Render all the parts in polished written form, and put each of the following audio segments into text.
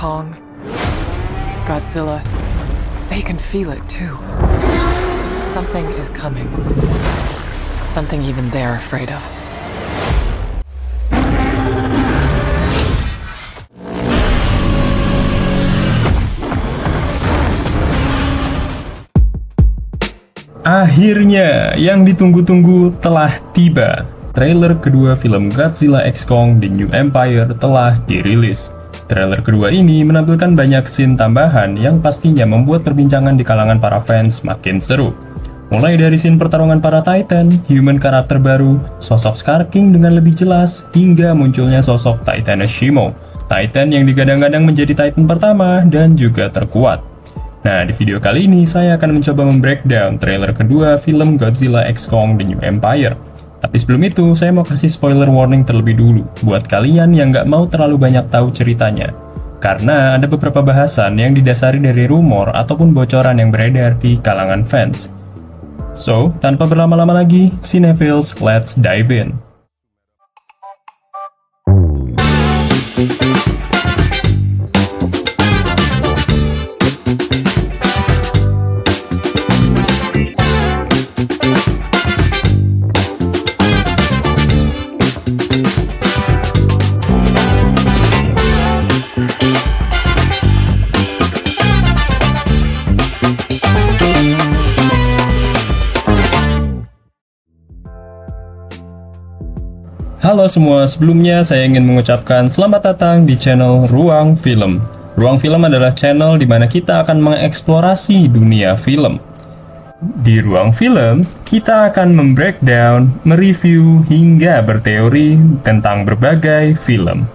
Kong, Godzilla, they can feel it too. Something is coming. Something even they're afraid of. Akhirnya, yang ditunggu-tunggu telah tiba. Trailer kedua film Godzilla x Kong: The New Empire telah dirilis. Trailer kedua ini menampilkan banyak scene tambahan yang pastinya membuat perbincangan di kalangan para fans makin seru. Mulai dari scene pertarungan para Titan, human karakter baru, sosok Scar King dengan lebih jelas, hingga munculnya sosok Titan Shimo, Titan yang digadang-gadang menjadi Titan pertama dan juga terkuat. Nah, di video kali ini saya akan mencoba membreakdown trailer kedua film Godzilla x Kong: The New Empire. Tapi sebelum itu, saya mau kasih spoiler warning terlebih dulu buat kalian yang nggak mau terlalu banyak tahu ceritanya. Karena ada beberapa bahasan yang didasari dari rumor ataupun bocoran yang beredar di kalangan fans. So, tanpa berlama-lama lagi, Cinephiles, let's dive in. Halo semua, sebelumnya saya ingin mengucapkan selamat datang di channel Ruang Film. Ruang Film adalah channel di mana kita akan mengeksplorasi dunia film. Di Ruang Film, kita akan membreakdown, mereview, hingga berteori tentang berbagai film.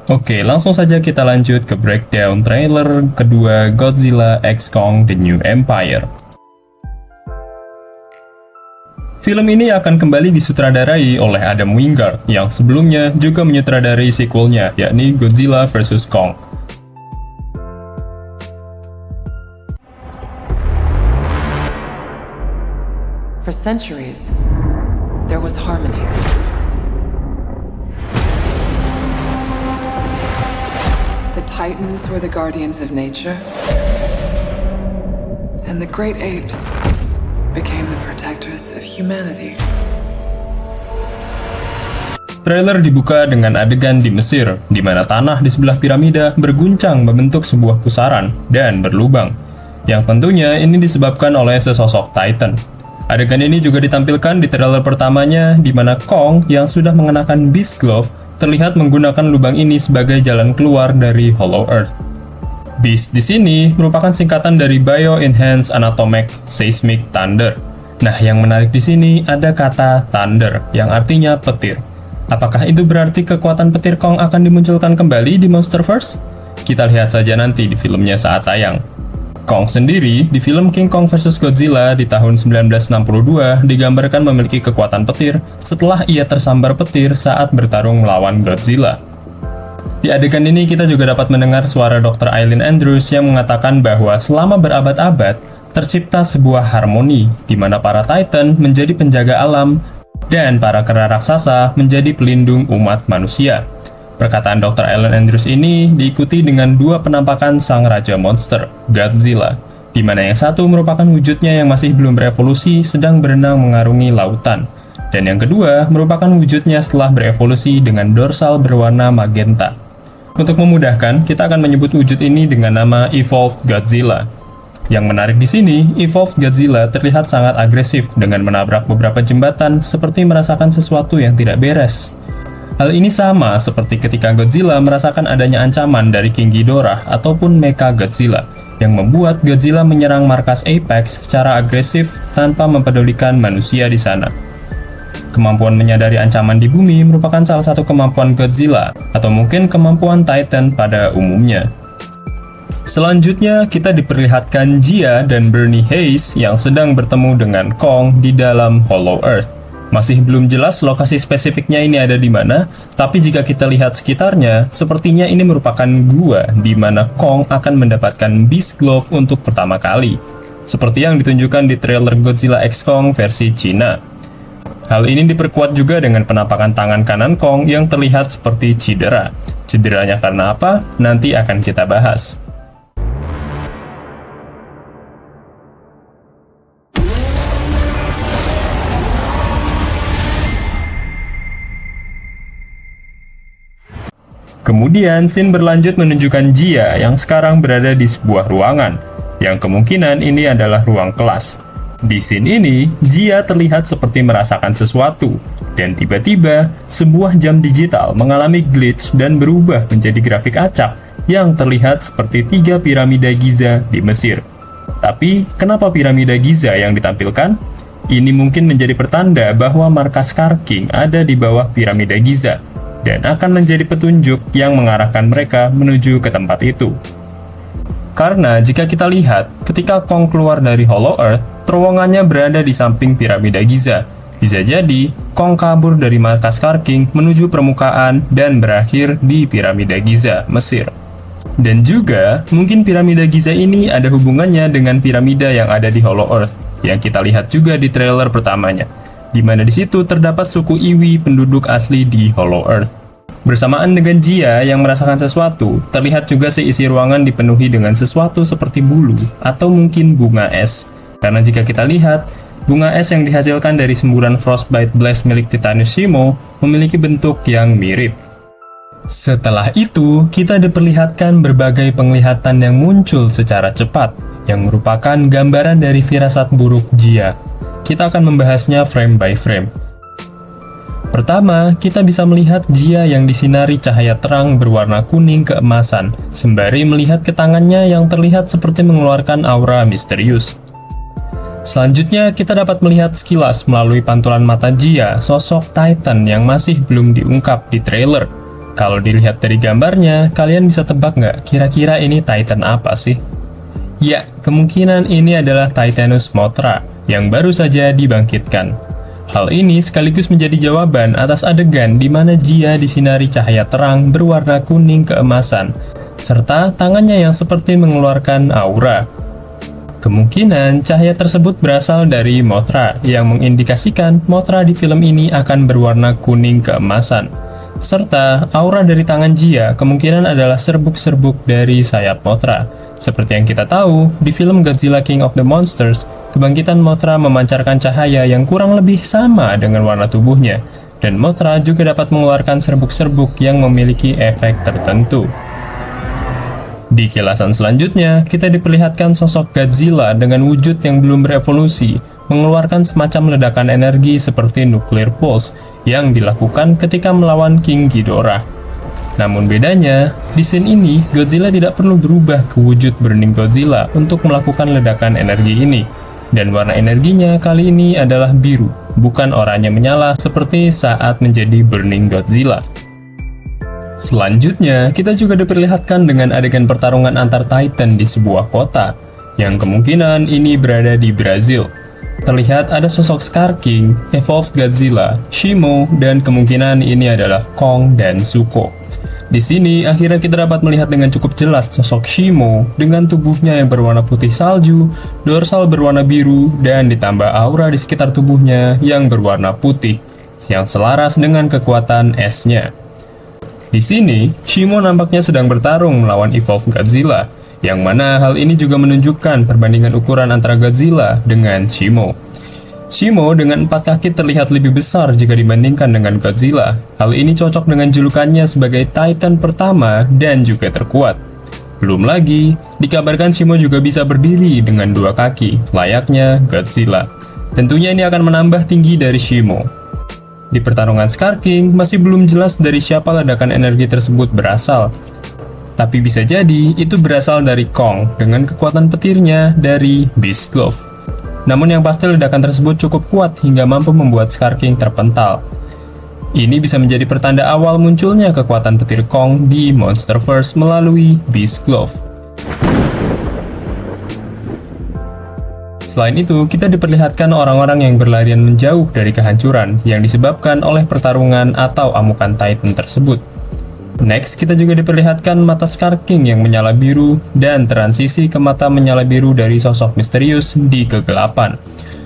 Oke, langsung saja kita lanjut ke breakdown trailer kedua Godzilla x Kong: The New Empire. Film ini akan kembali disutradarai oleh Adam Wingard, yang sebelumnya juga menyutradarai sequelnya, yakni Godzilla vs. Kong. For centuries, there was harmony. The Titans were the guardians of nature, and the great apes became the protectors of humanity. Trailer dibuka dengan adegan di Mesir, di mana tanah di sebelah piramida berguncang membentuk sebuah pusaran dan berlubang, yang tentunya ini disebabkan oleh sesosok Titan. Adegan ini juga ditampilkan di trailer pertamanya, di mana Kong yang sudah mengenakan Beast Glove terlihat menggunakan lubang ini sebagai jalan keluar dari Hollow Earth. Beast di sini merupakan singkatan dari Bio-Enhanced Anatomic Seismic Thunder. Nah, yang menarik di sini ada kata Thunder, yang artinya petir. Apakah itu berarti kekuatan petir Kong akan dimunculkan kembali di Monsterverse? Kita lihat saja nanti di filmnya saat tayang. Kong sendiri, di film King Kong vs Godzilla di tahun 1962, digambarkan memiliki kekuatan petir setelah ia tersambar petir saat bertarung melawan Godzilla. Di adegan ini kita juga dapat mendengar suara Dr. Eileen Andrews yang mengatakan bahwa selama berabad-abad tercipta sebuah harmoni di mana para Titan menjadi penjaga alam dan para kera raksasa menjadi pelindung umat manusia. Perkataan Dr. Eileen Andrews ini diikuti dengan dua penampakan sang raja monster, Godzilla, di mana yang satu merupakan wujudnya yang masih belum berevolusi sedang berenang mengarungi lautan, dan yang kedua merupakan wujudnya setelah berevolusi dengan dorsal berwarna magenta. Untuk memudahkan, kita akan menyebut wujud ini dengan nama Evolved Godzilla. Yang menarik di sini, Evolved Godzilla terlihat sangat agresif dengan menabrak beberapa jembatan seperti merasakan sesuatu yang tidak beres. Hal ini sama seperti ketika Godzilla merasakan adanya ancaman dari King Ghidorah ataupun Mecha Godzilla, yang membuat Godzilla menyerang markas Apex secara agresif tanpa mempedulikan manusia di sana. Kemampuan menyadari ancaman di bumi merupakan salah satu kemampuan Godzilla, atau mungkin kemampuan Titan pada umumnya. Selanjutnya, kita diperlihatkan Jia dan Bernie Hayes yang sedang bertemu dengan Kong di dalam Hollow Earth. Masih belum jelas lokasi spesifiknya ini ada di mana, tapi jika kita lihat sekitarnya, sepertinya ini merupakan gua di mana Kong akan mendapatkan Beast Glove untuk pertama kali, seperti yang ditunjukkan di trailer Godzilla x Kong versi Cina. Hal ini diperkuat juga dengan penampakan tangan kanan Kong yang terlihat seperti cedera. Cederanya karena apa? Nanti akan kita bahas. Kemudian, scene berlanjut menunjukkan Jia yang sekarang berada di sebuah ruangan, yang kemungkinan ini adalah ruang kelas. Di scene ini, Jia terlihat seperti merasakan sesuatu, dan tiba-tiba, sebuah jam digital mengalami glitch dan berubah menjadi grafik acak yang terlihat seperti 3 piramida Giza di Mesir. Tapi, kenapa piramida Giza yang ditampilkan? Ini mungkin menjadi pertanda bahwa markas Karking ada di bawah piramida Giza, dan akan menjadi petunjuk yang mengarahkan mereka menuju ke tempat itu. Karena jika kita lihat, ketika Kong keluar dari Hollow Earth, terowongannya berada di samping piramida Giza. Bisa jadi, Kong kabur dari markas Karking menuju permukaan dan berakhir di piramida Giza, Mesir. Dan juga, mungkin piramida Giza ini ada hubungannya dengan piramida yang ada di Hollow Earth, yang kita lihat juga di trailer pertamanya, di mana di situ terdapat suku Iwi penduduk asli di Hollow Earth. Bersamaan dengan Jia yang merasakan sesuatu, terlihat juga seisi ruangan dipenuhi dengan sesuatu seperti bulu atau mungkin bunga es. Karena jika kita lihat, bunga es yang dihasilkan dari semburan Frostbite Blast milik Titanius Shimo memiliki bentuk yang mirip. Setelah itu, kita diperlihatkan berbagai penglihatan yang muncul secara cepat, yang merupakan gambaran dari firasat buruk Jia. Kita akan membahasnya frame by frame. Pertama, kita bisa melihat Jia yang disinari cahaya terang berwarna kuning keemasan, sembari melihat ke tangannya yang terlihat seperti mengeluarkan aura misterius. Selanjutnya, kita dapat melihat sekilas melalui pantulan mata Jia, sosok Titan yang masih belum diungkap di trailer. Kalau dilihat dari gambarnya, kalian bisa tebak nggak kira-kira ini Titan apa sih? Ya, kemungkinan ini adalah Titanus Mothra yang baru saja dibangkitkan. Hal ini sekaligus menjadi jawaban atas adegan di mana Jia disinari cahaya terang berwarna kuning keemasan, serta tangannya yang seperti mengeluarkan aura. Kemungkinan cahaya tersebut berasal dari Mothra, yang mengindikasikan Mothra di film ini akan berwarna kuning keemasan. Serta aura dari tangan Jia kemungkinan adalah serbuk-serbuk dari sayap Mothra. Seperti yang kita tahu, di film Godzilla King of the Monsters, kebangkitan Mothra memancarkan cahaya yang kurang lebih sama dengan warna tubuhnya, dan Mothra juga dapat mengeluarkan serbuk-serbuk yang memiliki efek tertentu. Di kilasan selanjutnya, kita diperlihatkan sosok Godzilla dengan wujud yang belum berevolusi, mengeluarkan semacam ledakan energi seperti nuclear pulse yang dilakukan ketika melawan King Ghidorah. Namun bedanya, di scene ini, Godzilla tidak perlu berubah ke wujud Burning Godzilla untuk melakukan ledakan energi ini. Dan warna energinya kali ini adalah biru, bukan oranye menyala seperti saat menjadi Burning Godzilla. Selanjutnya, kita juga diperlihatkan dengan adegan pertarungan antar Titan di sebuah kota, yang kemungkinan ini berada di Brazil. Terlihat ada sosok Scar King, Evolved Godzilla, Shimo, dan kemungkinan ini adalah Kong dan Zuko. Di sini, akhirnya kita dapat melihat dengan cukup jelas sosok Shimo dengan tubuhnya yang berwarna putih salju, dorsal berwarna biru, dan ditambah aura di sekitar tubuhnya yang berwarna putih, yang selaras dengan kekuatan esnya. Di sini, Shimo nampaknya sedang bertarung melawan Evolved Godzilla, yang mana hal ini juga menunjukkan perbandingan ukuran antara Godzilla dengan Shimo. Shimo dengan 4 kaki terlihat lebih besar jika dibandingkan dengan Godzilla. Hal ini cocok dengan julukannya sebagai Titan pertama dan juga terkuat. Belum lagi, dikabarkan Shimo juga bisa berdiri dengan 2 kaki, layaknya Godzilla. Tentunya ini akan menambah tinggi dari Shimo. Di pertarungan Scar King, masih belum jelas dari siapa ledakan energi tersebut berasal. Tapi bisa jadi itu berasal dari Kong dengan kekuatan petirnya dari Beast Glove. Namun yang pasti ledakan tersebut cukup kuat hingga mampu membuat Scar King terpental. Ini bisa menjadi pertanda awal munculnya kekuatan petir Kong di Monsterverse melalui Beast Glove. Selain itu, kita diperlihatkan orang-orang yang berlarian menjauh dari kehancuran yang disebabkan oleh pertarungan atau amukan Titan tersebut. Next, kita juga diperlihatkan mata Scar King yang menyala biru dan transisi ke mata menyala biru dari sosok misterius di kegelapan.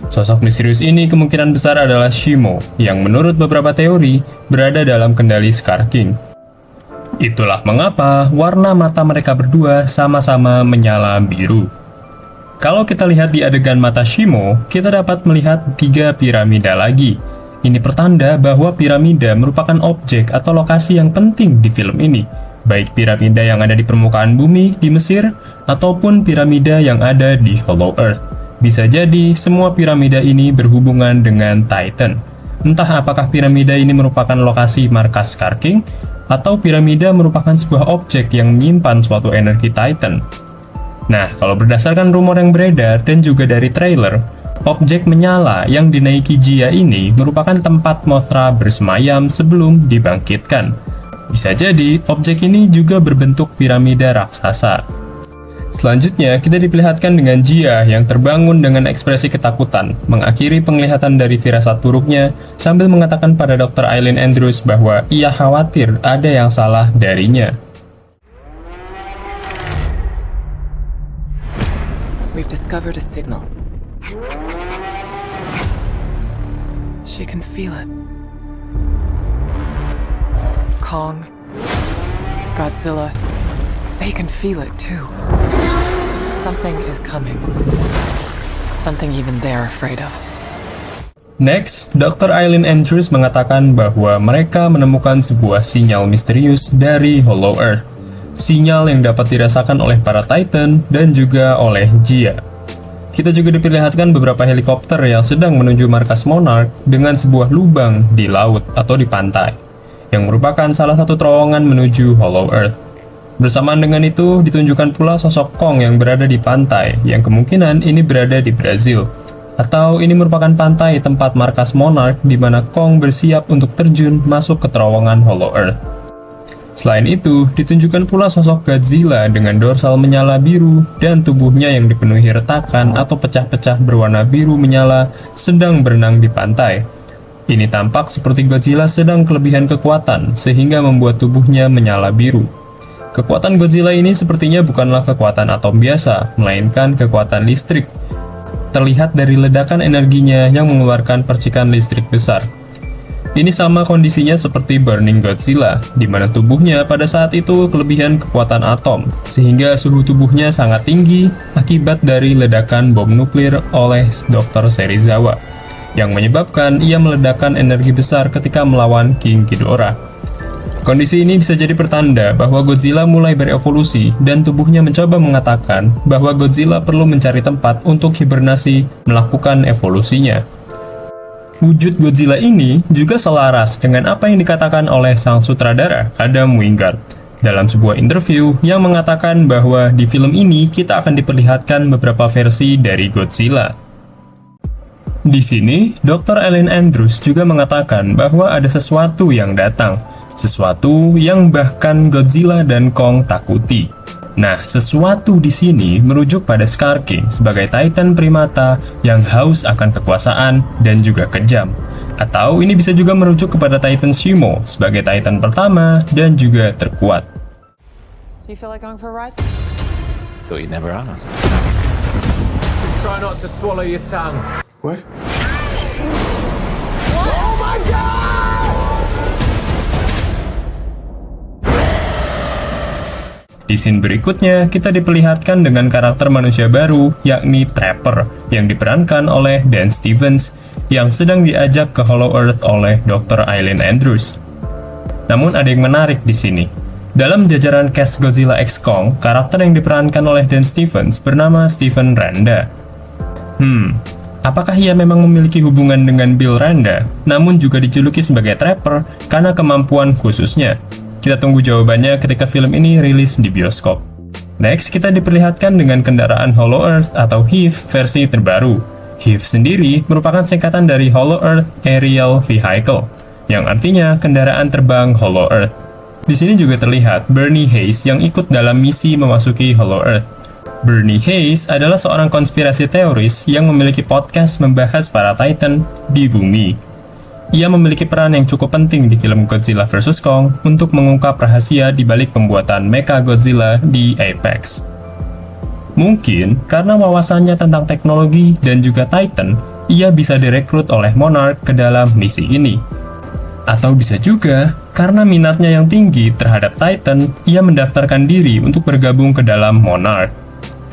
Sosok misterius ini kemungkinan besar adalah Shimo, yang menurut beberapa teori berada dalam kendali Scar King. Itulah mengapa warna mata mereka berdua sama-sama menyala biru. Kalau kita lihat di adegan mata Shimo, kita dapat melihat 3 piramida lagi. Ini pertanda bahwa piramida merupakan objek atau lokasi yang penting di film ini, baik piramida yang ada di permukaan bumi di Mesir, ataupun piramida yang ada di Hollow Earth. Bisa jadi semua piramida ini berhubungan dengan Titan. Entah apakah piramida ini merupakan lokasi markas Scar King, atau piramida merupakan sebuah objek yang menyimpan suatu energi Titan. Nah, kalau berdasarkan rumor yang beredar dan juga dari trailer, objek menyala yang dinaiki Jia ini merupakan tempat Mothra bersemayam sebelum dibangkitkan. Bisa jadi, objek ini juga berbentuk piramida raksasa. Selanjutnya, kita diperlihatkan dengan Jia yang terbangun dengan ekspresi ketakutan, mengakhiri penglihatan dari firasat buruknya, sambil mengatakan pada Dr. Eileen Andrews bahwa ia khawatir ada yang salah darinya. We've discovered a signal. She can feel it. Kong, Godzilla, they can feel it too. Something is coming. Something even they're afraid of. Next, Dr. Eileen Andrews mengatakan bahwa mereka menemukan sebuah sinyal misterius dari Hollow Earth. Sinyal yang dapat dirasakan oleh para Titan dan juga oleh Jia. Kita juga diperlihatkan beberapa helikopter yang sedang menuju markas Monarch dengan sebuah lubang di laut atau di pantai, yang merupakan salah satu terowongan menuju Hollow Earth. Bersamaan dengan itu, ditunjukkan pula sosok Kong yang berada di pantai, yang kemungkinan ini berada di Brazil. Atau ini merupakan pantai tempat markas Monarch di mana Kong bersiap untuk terjun masuk ke terowongan Hollow Earth. Selain itu, ditunjukkan pula sosok Godzilla dengan dorsal menyala biru dan tubuhnya yang dipenuhi retakan atau pecah-pecah berwarna biru menyala sedang berenang di pantai. Ini tampak seperti Godzilla sedang kelebihan kekuatan sehingga membuat tubuhnya menyala biru. Kekuatan Godzilla ini sepertinya bukanlah kekuatan atom biasa, melainkan kekuatan listrik. Terlihat dari ledakan energinya yang mengeluarkan percikan listrik besar. Ini sama kondisinya seperti Burning Godzilla, di mana tubuhnya pada saat itu kelebihan kekuatan atom, sehingga suhu tubuhnya sangat tinggi akibat dari ledakan bom nuklir oleh Dr. Serizawa, yang menyebabkan ia meledakkan energi besar ketika melawan King Ghidorah. Kondisi ini bisa jadi pertanda bahwa Godzilla mulai berevolusi dan tubuhnya mencoba mengatakan bahwa Godzilla perlu mencari tempat untuk hibernasi melakukan evolusinya. Wujud Godzilla ini juga selaras dengan apa yang dikatakan oleh sang sutradara Adam Wingard dalam sebuah interview yang mengatakan bahwa di film ini kita akan diperlihatkan beberapa versi dari Godzilla. Di sini, Dr. Eileen Andrews juga mengatakan bahwa ada sesuatu yang datang, sesuatu yang bahkan Godzilla dan Kong takuti. Nah, sesuatu di sini merujuk pada Scar King sebagai Titan primata yang haus akan kekuasaan dan juga kejam. Atau ini bisa juga merujuk kepada Titan Shimo sebagai Titan pertama dan juga terkuat. You feel like going for a ride? Thought you'd never ask. Try not to swallow your tongue. What? Oh my god! Di scene berikutnya, kita diperlihatkan dengan karakter manusia baru, yakni Trapper, yang diperankan oleh Dan Stevens, yang sedang diajak ke Hollow Earth oleh Dr. Eileen Andrews. Namun ada yang menarik di sini. Dalam jajaran cast Godzilla x Kong, karakter yang diperankan oleh Dan Stevens bernama Stephen Randa. Apakah ia memang memiliki hubungan dengan Bill Randa, namun juga dijuluki sebagai Trapper karena kemampuan khususnya? Kita tunggu jawabannya ketika film ini rilis di bioskop. Next, kita diperlihatkan dengan kendaraan Hollow Earth atau HEAV versi terbaru. HEAV sendiri merupakan singkatan dari Hollow Earth Aerial Vehicle, yang artinya kendaraan terbang Hollow Earth. Di sini juga terlihat Bernie Hayes yang ikut dalam misi memasuki Hollow Earth. Bernie Hayes adalah seorang konspirasi teoris yang memiliki podcast membahas para Titan di bumi. Ia memiliki peran yang cukup penting di film Godzilla vs. Kong untuk mengungkap rahasia di balik pembuatan Mechagodzilla di Apex. Mungkin karena wawasannya tentang teknologi dan juga Titan, ia bisa direkrut oleh Monarch ke dalam misi ini. Atau bisa juga, karena minatnya yang tinggi terhadap Titan, ia mendaftarkan diri untuk bergabung ke dalam Monarch.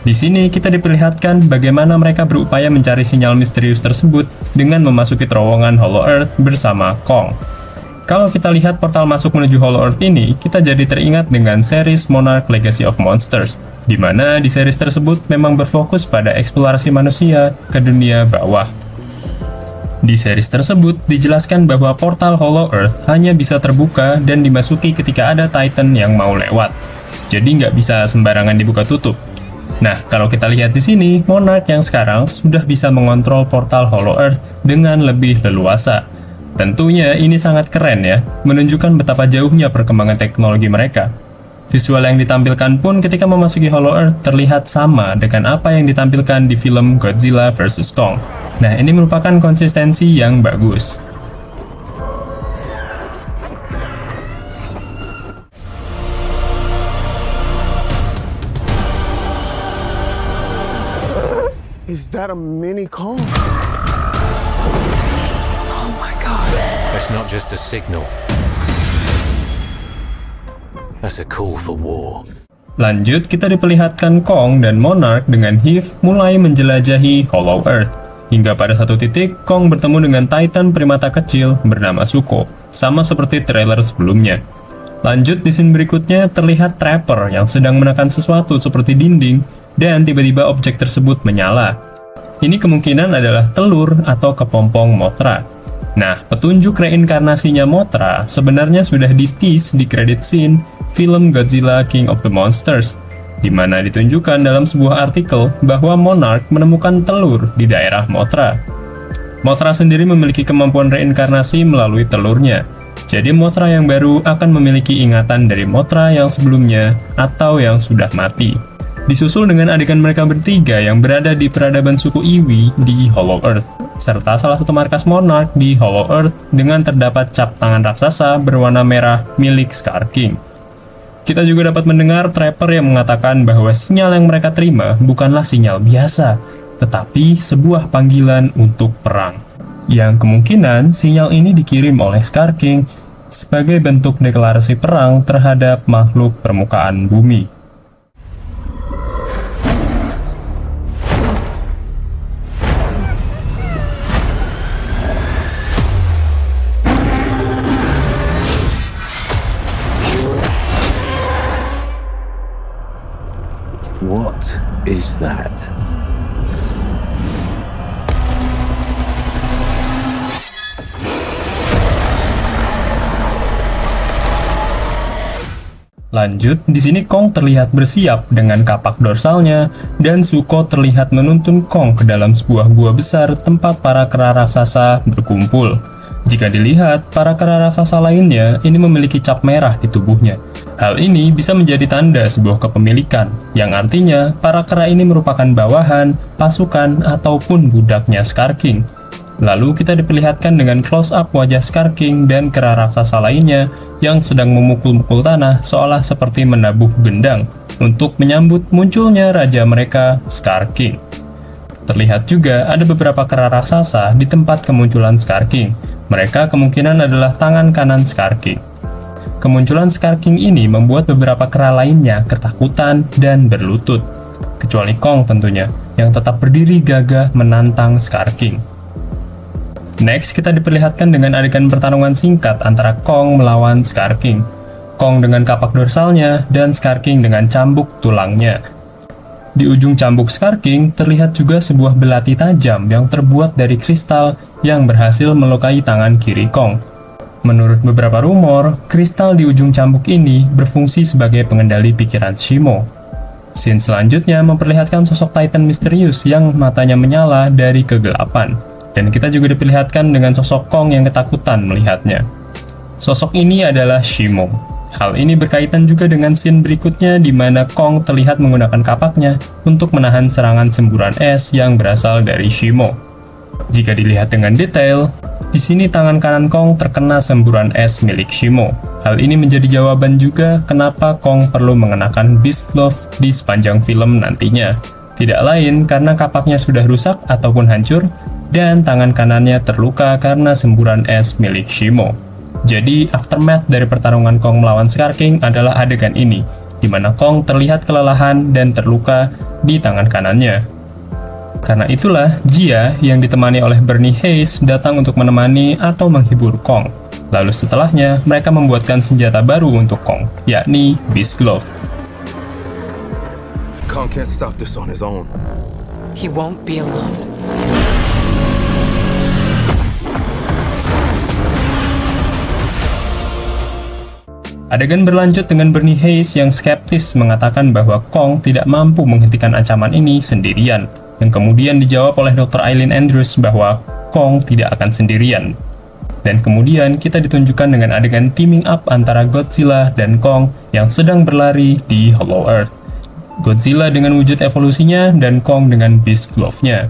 Di sini kita diperlihatkan bagaimana mereka berupaya mencari sinyal misterius tersebut dengan memasuki terowongan Hollow Earth bersama Kong. Kalau kita lihat portal masuk menuju Hollow Earth ini, kita jadi teringat dengan series Monarch Legacy of Monsters, di mana di series tersebut memang berfokus pada eksplorasi manusia ke dunia bawah. Di series tersebut dijelaskan bahwa portal Hollow Earth hanya bisa terbuka dan dimasuki ketika ada Titan yang mau lewat. Jadi nggak bisa sembarangan dibuka tutup. Nah, kalau kita lihat di sini, Monarch yang sekarang sudah bisa mengontrol portal Hollow Earth dengan lebih leluasa. Tentunya ini sangat keren ya, menunjukkan betapa jauhnya perkembangan teknologi mereka. Visual yang ditampilkan pun ketika memasuki Hollow Earth terlihat sama dengan apa yang ditampilkan di film Godzilla vs. Kong. Nah, ini merupakan konsistensi yang bagus. Is that a mini Kong? That's not just a signal. That's a call for war. Lanjut, kita diperlihatkan Kong dan Monarch dengan Hive mulai menjelajahi Hollow Earth. Hingga pada satu titik, Kong bertemu dengan Titan primata kecil bernama Zuko, sama seperti trailer sebelumnya. Lanjut, di scene berikutnya terlihat Trapper yang sedang menekan sesuatu seperti dinding, dan tiba-tiba objek tersebut menyala. Ini kemungkinan adalah telur atau kepompong Mothra. Nah, petunjuk reinkarnasinya Mothra sebenarnya sudah di-tease di credit scene film Godzilla King of the Monsters, di mana ditunjukkan dalam sebuah artikel bahwa Monarch menemukan telur di daerah Mothra. Mothra sendiri memiliki kemampuan reinkarnasi melalui telurnya, jadi Mothra yang baru akan memiliki ingatan dari Mothra yang sebelumnya atau yang sudah mati. Disusul dengan adegan mereka bertiga yang berada di peradaban suku Iwi di Hollow Earth, serta salah satu markas Monarch di Hollow Earth dengan terdapat cap tangan raksasa berwarna merah milik Scar King. Kita juga dapat mendengar Trapper yang mengatakan bahwa sinyal yang mereka terima bukanlah sinyal biasa, tetapi sebuah panggilan untuk perang. Yang kemungkinan sinyal ini dikirim oleh Scar King sebagai bentuk deklarasi perang terhadap makhluk permukaan bumi. What is that? Lanjut, di sini Kong terlihat bersiap dengan kapak dorsalnya, dan Zuko terlihat menuntun Kong ke dalam sebuah gua besar tempat para kera raksasa berkumpul. Jika dilihat, para kera raksasa lainnya ini memiliki cap merah di tubuhnya. Hal ini bisa menjadi tanda sebuah kepemilikan, yang artinya para kera ini merupakan bawahan, pasukan, ataupun budaknya Scar King. Lalu kita diperlihatkan dengan close-up wajah Scar King dan kera raksasa lainnya yang sedang memukul-mukul tanah seolah seperti menabuh gendang untuk menyambut munculnya raja mereka, Scar King. Terlihat juga ada beberapa kera raksasa di tempat kemunculan Scar King. Mereka kemungkinan adalah tangan kanan Scar King. Kemunculan Scar King ini membuat beberapa kera lainnya ketakutan dan berlutut, kecuali Kong tentunya, yang tetap berdiri gagah menantang Scar King. Next, kita diperlihatkan dengan adegan pertarungan singkat antara Kong melawan Scar King. Kong dengan kapak dorsalnya dan Scar King dengan cambuk tulangnya. Di ujung cambuk Scar King terlihat juga sebuah belati tajam yang terbuat dari kristal yang berhasil melukai tangan kiri Kong. Menurut beberapa rumor, kristal di ujung cambuk ini berfungsi sebagai pengendali pikiran Shimo. Scene selanjutnya memperlihatkan sosok Titan misterius yang matanya menyala dari kegelapan. Dan kita juga diperlihatkan dengan sosok Kong yang ketakutan melihatnya. Sosok ini adalah Shimo. Hal ini berkaitan juga dengan scene berikutnya di mana Kong terlihat menggunakan kapaknya untuk menahan serangan semburan es yang berasal dari Shimo. Jika dilihat dengan detail, di sini tangan kanan Kong terkena semburan es milik Shimo. Hal ini menjadi jawaban juga kenapa Kong perlu mengenakan Beast Glove di sepanjang film nantinya. Tidak lain karena kapaknya sudah rusak ataupun hancur, dan tangan kanannya terluka karena semburan es milik Shimo. Jadi, aftermath dari pertarungan Kong melawan Scar King adalah adegan ini, di mana Kong terlihat kelelahan dan terluka di tangan kanannya. Karena itulah, Jia yang ditemani oleh Bernie Hayes datang untuk menemani atau menghibur Kong. Lalu setelahnya, mereka membuatkan senjata baru untuk Kong, yakni Beast Glove. Kong can't stop this on his own. He won't be alone. Adegan berlanjut dengan Bernie Hayes yang skeptis mengatakan bahwa Kong tidak mampu menghentikan ancaman ini sendirian, yang kemudian dijawab oleh Dr. Eileen Andrews bahwa Kong tidak akan sendirian. Dan kemudian kita ditunjukkan dengan adegan teaming up antara Godzilla dan Kong yang sedang berlari di Hollow Earth. Godzilla dengan wujud evolusinya dan Kong dengan Beast Glove-nya.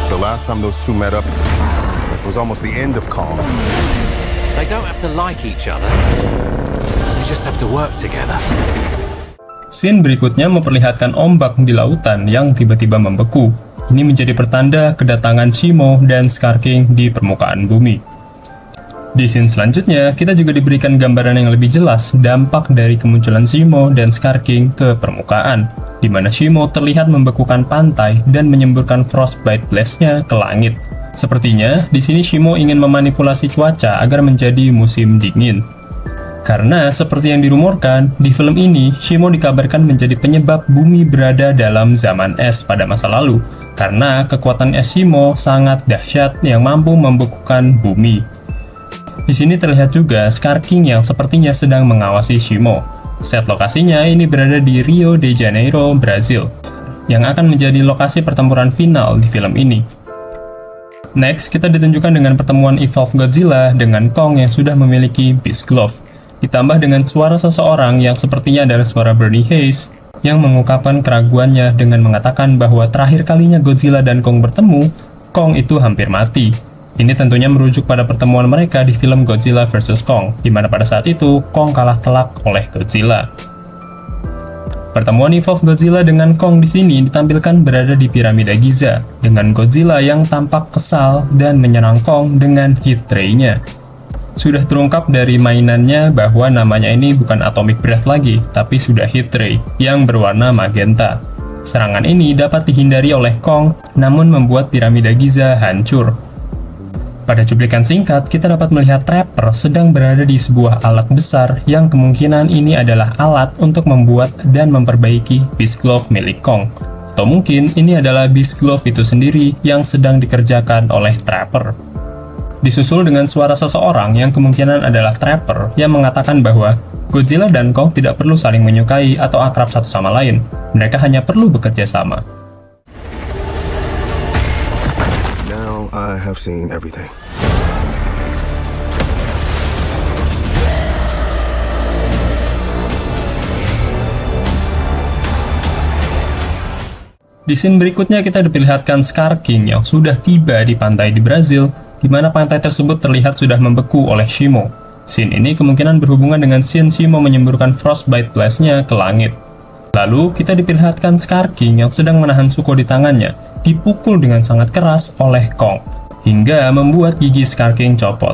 The last time those two met up, it was almost the end of Kong. They don't have to like each other. They just have to work together. Scene berikutnya memperlihatkan ombak di lautan yang tiba-tiba membeku. Ini menjadi pertanda kedatangan Shimo dan Scar King di permukaan bumi. Di scene selanjutnya, kita juga diberikan gambaran yang lebih jelas dampak dari kemunculan Shimo dan Scar King ke permukaan, di mana Shimo terlihat membekukan pantai dan menyemburkan frostbite blast-nya ke langit. Sepertinya, di sini Shimo ingin memanipulasi cuaca agar menjadi musim dingin. Karena seperti yang dirumorkan, di film ini, Shimo dikabarkan menjadi penyebab bumi berada dalam zaman es pada masa lalu, karena kekuatan es Shimo sangat dahsyat yang mampu membekukan bumi. Di sini terlihat juga Scar King yang sepertinya sedang mengawasi Shimo. Set lokasinya ini berada di Rio de Janeiro, Brazil, yang akan menjadi lokasi pertempuran final di film ini. Next, kita ditunjukkan dengan pertemuan Evolved Godzilla dengan Kong yang sudah memiliki Beast Glove, ditambah dengan suara seseorang yang sepertinya adalah suara Bernie Hayes, yang mengungkapkan keraguannya dengan mengatakan bahwa terakhir kalinya Godzilla dan Kong bertemu, Kong itu hampir mati. Ini tentunya merujuk pada pertemuan mereka di film Godzilla vs. Kong, di mana pada saat itu Kong kalah telak oleh Godzilla. Pertemuan Evolved Godzilla dengan Kong di sini ditampilkan berada di piramida Giza, dengan Godzilla yang tampak kesal dan menyerang Kong dengan heat ray-nya. Sudah terungkap dari mainannya bahwa namanya ini bukan atomic breath lagi, tapi sudah heat ray yang berwarna magenta. Serangan ini dapat dihindari oleh Kong, namun membuat piramida Giza hancur. Pada cuplikan singkat, kita dapat melihat Trapper sedang berada di sebuah alat besar yang kemungkinan ini adalah alat untuk membuat dan memperbaiki Beast Glove milik Kong. Atau mungkin ini adalah Beast Glove itu sendiri yang sedang dikerjakan oleh Trapper. Disusul dengan suara seseorang yang kemungkinan adalah Trapper yang mengatakan bahwa Godzilla dan Kong tidak perlu saling menyukai atau akrab satu sama lain. Mereka hanya perlu bekerja sama. Now I have seen everything. Di scene berikutnya kita diperlihatkan Scar King yang sudah tiba di pantai di Brazil, di mana pantai tersebut terlihat sudah membeku oleh Shimo. Scene ini kemungkinan berhubungan dengan scene Shimo menyemburkan frostbite blast-nya ke langit. Lalu, kita diperlihatkan Scar King yang sedang menahan Zuko di tangannya, dipukul dengan sangat keras oleh Kong, hingga membuat gigi Scar King copot.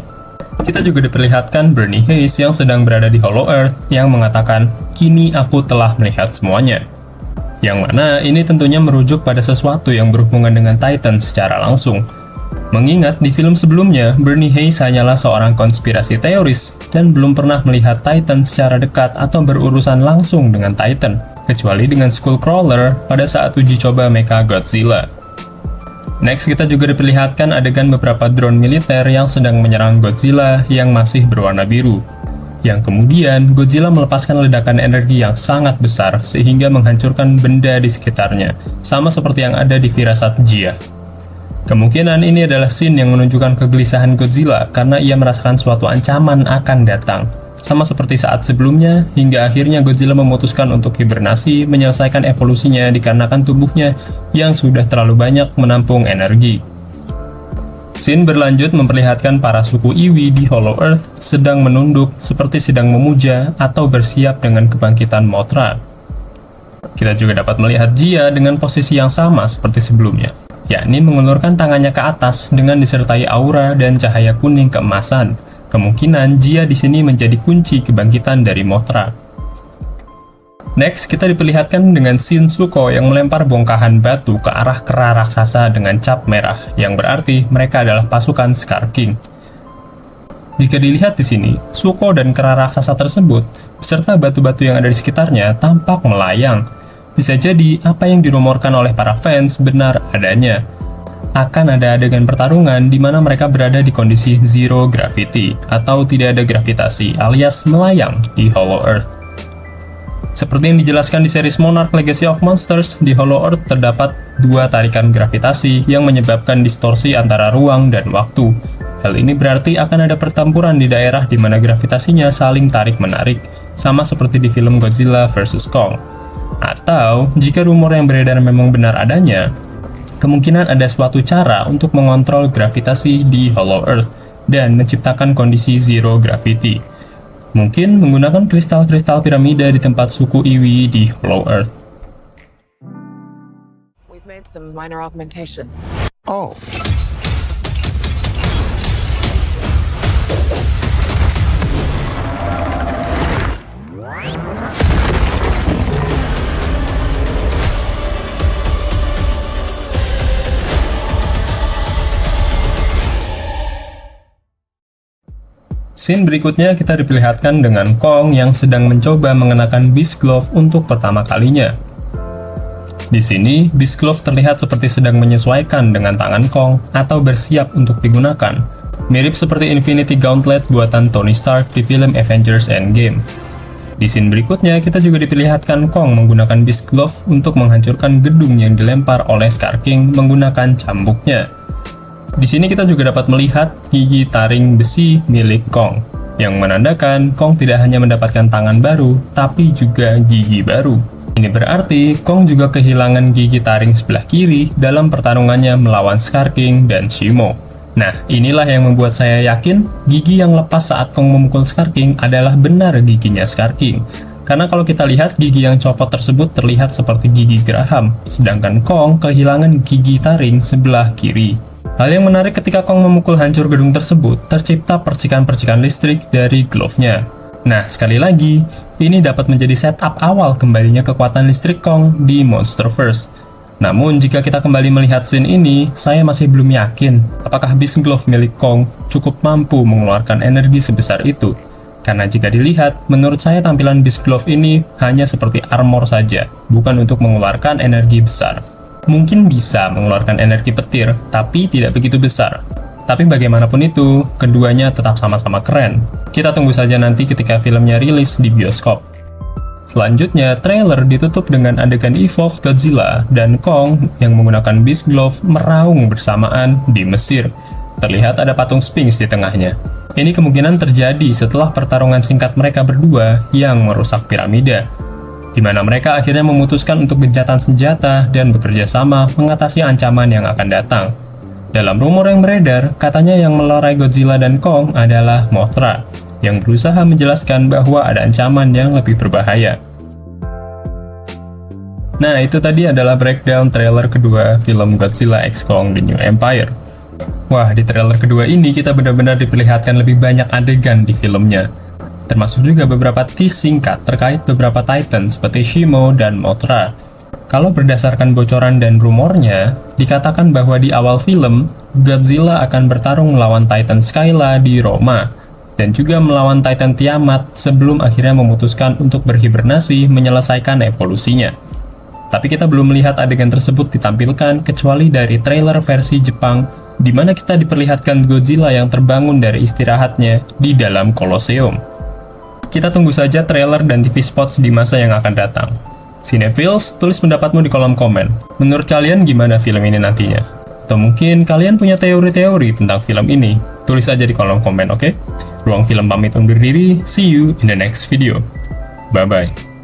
Kita juga diperlihatkan Bernie Hayes yang sedang berada di Hollow Earth, yang mengatakan, "Kini aku telah melihat semuanya." Yang mana ini tentunya merujuk pada sesuatu yang berhubungan dengan Titan secara langsung. Mengingat di film sebelumnya, Bernie Hayes hanyalah seorang konspirasi teoris dan belum pernah melihat Titan secara dekat atau berurusan langsung dengan Titan, kecuali dengan Skullcrawler pada saat uji coba Mecha Godzilla. Next, kita juga diperlihatkan adegan beberapa drone militer yang sedang menyerang Godzilla yang masih berwarna biru. Yang kemudian, Godzilla melepaskan ledakan energi yang sangat besar sehingga menghancurkan benda di sekitarnya, sama seperti yang ada di firasat Jia. Kemungkinan ini adalah scene yang menunjukkan kegelisahan Godzilla karena ia merasakan suatu ancaman akan datang. Sama seperti saat sebelumnya, hingga akhirnya Godzilla memutuskan untuk hibernasi menyelesaikan evolusinya dikarenakan tubuhnya yang sudah terlalu banyak menampung energi. Scene berlanjut memperlihatkan para suku Iwi di Hollow Earth sedang menunduk seperti sedang memuja atau bersiap dengan kebangkitan Mothra. Kita juga dapat melihat Jia dengan posisi yang sama seperti sebelumnya, yakni mengulurkan tangannya ke atas dengan disertai aura dan cahaya kuning keemasan. Kemungkinan Jia di sini menjadi kunci kebangkitan dari Mothra. Next, kita diperlihatkan dengan scene Zuko yang melempar bongkahan batu ke arah kera raksasa dengan cap merah, yang berarti mereka adalah pasukan Scar King. Jika dilihat di sini, Zuko dan kera raksasa tersebut, beserta batu-batu yang ada di sekitarnya, tampak melayang. Bisa jadi apa yang dirumorkan oleh para fans benar adanya. Akan ada adegan pertarungan di mana mereka berada di kondisi zero gravity, atau tidak ada gravitasi alias melayang di Hollow Earth. Seperti yang dijelaskan di series Monarch Legacy of Monsters, di Hollow Earth terdapat dua tarikan gravitasi yang menyebabkan distorsi antara ruang dan waktu. Hal ini berarti akan ada pertempuran di daerah di mana gravitasinya saling tarik-menarik, sama seperti di film Godzilla vs. Kong. Atau, jika rumor yang beredar memang benar adanya, kemungkinan ada suatu cara untuk mengontrol gravitasi di Hollow Earth dan menciptakan kondisi zero gravity. Mungkin menggunakan kristal-kristal piramida di tempat suku Iwi di Hollow Earth. We've made some minor augmentations. Oh. Scene berikutnya kita diperlihatkan dengan Kong yang sedang mencoba mengenakan Beast Glove untuk pertama kalinya. Di sini, Beast Glove terlihat seperti sedang menyesuaikan dengan tangan Kong atau bersiap untuk digunakan. Mirip seperti Infinity Gauntlet buatan Tony Stark di film Avengers Endgame. Di scene berikutnya, kita juga diperlihatkan Kong menggunakan Beast Glove untuk menghancurkan gedung yang dilempar oleh Scar King menggunakan cambuknya. Di sini kita juga dapat melihat gigi taring besi milik Kong, yang menandakan Kong tidak hanya mendapatkan tangan baru, tapi juga gigi baru. Ini berarti Kong juga kehilangan gigi taring sebelah kiri dalam pertarungannya melawan Scar King dan Shimo. Nah, inilah yang membuat saya yakin gigi yang lepas saat Kong memukul Scar King adalah benar giginya Scar King. Karena kalau kita lihat gigi yang copot tersebut terlihat seperti gigi Graham, sedangkan Kong kehilangan gigi taring sebelah kiri. Hal yang menarik ketika Kong memukul hancur gedung tersebut, tercipta percikan-percikan listrik dari glove-nya. Nah, sekali lagi, ini dapat menjadi setup awal kembalinya kekuatan listrik Kong di Monsterverse. Namun, jika kita kembali melihat scene ini, saya masih belum yakin apakah Beast Glove milik Kong cukup mampu mengeluarkan energi sebesar itu. Karena jika dilihat, menurut saya tampilan Beast Glove ini hanya seperti armor saja, bukan untuk mengeluarkan energi besar. Mungkin bisa mengeluarkan energi petir, tapi tidak begitu besar. Tapi bagaimanapun itu, keduanya tetap sama-sama keren. Kita tunggu saja nanti ketika filmnya rilis di bioskop. Selanjutnya, trailer ditutup dengan adegan Evolve Godzilla dan Kong yang menggunakan Beast Glove meraung bersamaan di Mesir. Terlihat ada patung Sphinx di tengahnya. Ini kemungkinan terjadi setelah pertarungan singkat mereka berdua yang merusak piramida, di mana mereka akhirnya memutuskan untuk gencatan senjata dan bekerja sama mengatasi ancaman yang akan datang. Dalam rumor yang beredar, katanya yang melerai Godzilla dan Kong adalah Mothra, yang berusaha menjelaskan bahwa ada ancaman yang lebih berbahaya. Nah, itu tadi adalah breakdown trailer kedua film Godzilla x Kong The New Empire. Wah, di trailer kedua ini kita benar-benar diperlihatkan lebih banyak adegan di filmnya. Termasuk juga beberapa tease singkat terkait beberapa Titan seperti Shimo dan Mothra. Kalau berdasarkan bocoran dan rumornya, dikatakan bahwa di awal film, Godzilla akan bertarung melawan Titan Skyla di Roma, dan juga melawan Titan Tiamat sebelum akhirnya memutuskan untuk berhibernasi menyelesaikan evolusinya. Tapi kita belum melihat adegan tersebut ditampilkan kecuali dari trailer versi Jepang, di mana kita diperlihatkan Godzilla yang terbangun dari istirahatnya di dalam Colosseum. Kita tunggu saja trailer dan TV spots di masa yang akan datang. Cinephiles, tulis pendapatmu di kolom komen. Menurut kalian gimana film ini nantinya? Atau mungkin kalian punya teori-teori tentang film ini? Tulis aja di kolom komen, oke? Ruang Film pamit undur diri, see you in the next video. Bye-bye.